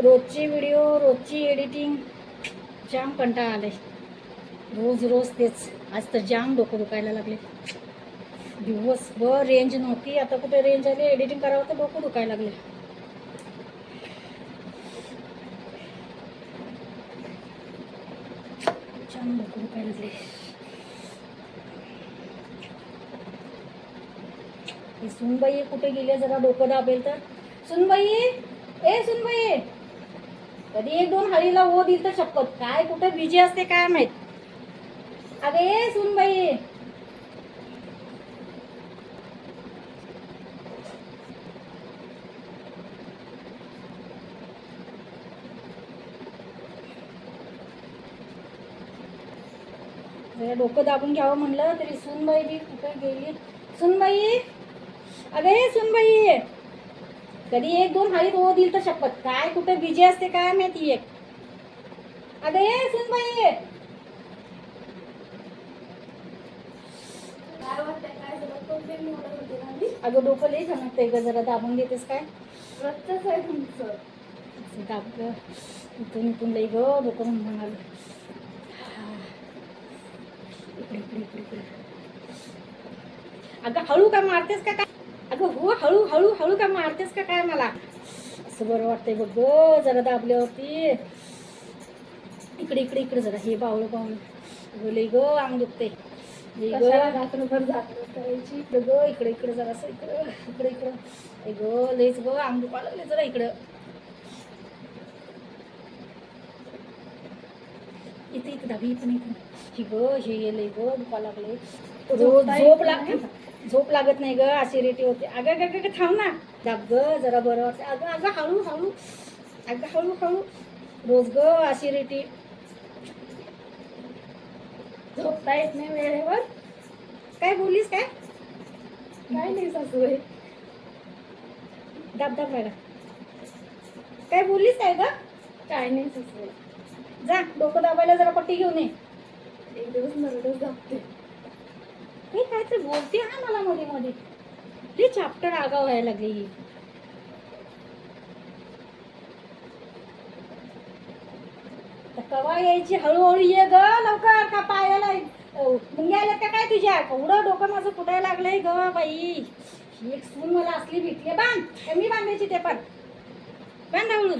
रोजची व्हिडिओ, रोजची एडिटिंग, जाम कंटाळा आलाय. रोज रोज तेच. आज तर जाम डोकं दुखायला लागले. दिवसभर रेंज नव्हती, आता कुठे रेंज आली. एडिटिंग करावं तर डोकं दुखायला लागले. जाम डोकं दुखायला लागले. सुनबाई कुठे गेले? जरा डोकं दाबेल तर. सुनबाई, ए सुनबाई, कधी एक दोन हळीला हो दिल तर शपथ. काय कुठे बिजी असते काय माहित. अगे सुनबाई, जरा डोकं दाबून घ्यावं म्हणलं तरी सुनबाई बी कुठे गेली. सुनबाई, अगे सुनबाई, कधी एक दोन हळीत हो दिल तर शपथ. काय कुठे बिजी असते काय माहिती. एक अगे सुनबाई, अगं डोकं लई झणकतंय ग, जरा दाबून देतेस काय? रक्तच आहे तुमचं. असं दाबलं इथून इथून लई ग डोकं म्हणाल. इकडे इकडे इकडे इकडे. अगं हळू का मारतेस का काय? अगं हो, हळू हळू हळू का मारतेस का काय? मला असं बरं वाटतंय बघ ग जरा दाबल्यावरती. इकडे इकडे इकडे जरा. हे बावळं बावळं लई ग अंग दुखते. रात्रभर जागरण करायची. इकडे ग, इकडे इकडे जरा असं इकडं इकडे इकडं. ग लईच ग अंग दुखायला लागले. जरा इकडं इथे इथे दाबी पण इथे. ही ग हे लई ग दुखायला लागले. रोज झोप लागत नाही ग, ॲसिडिटी होते. अगं अगं थांब ना. दाब ग जरा बरं वाटतं. अगं अगं हळू हळू, अगं हळू हळू. रोज ग ॲसिडिटी. झोपता येत नाही वेळेवर. काय बोललीस काय? काय नाही सासूबाई. दाब दाब राहिला. काय बोललीस काय ग? काय नाही सासूबाई. जा डोकं दाबायला जरा पट्टी घेऊन ये. एक दिवस नरडच दाबते. हे काय तर बोलते हा मला मध्ये मध्ये. लई चॅप्टर आगाव व्हायला लागली ही. कवा यायची? हळूहळू ये ग लवकर. का पायाला मुंग्याला का काय तुझ्या? एवढं डोकं माझं फुटायला लागलंय ग बाई. एक सून मला असली भेटली. बांध, मी बांधायची ते पण. बांध हळू.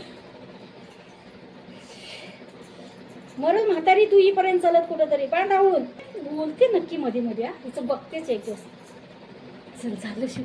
मरून म्हातारी तू येईपर्यंत चलत कुठं तरी. बांध हळू. बोलते नक्की मध्ये मध्ये. तिचं बघतेच एक दिवस. चल झालं शिव.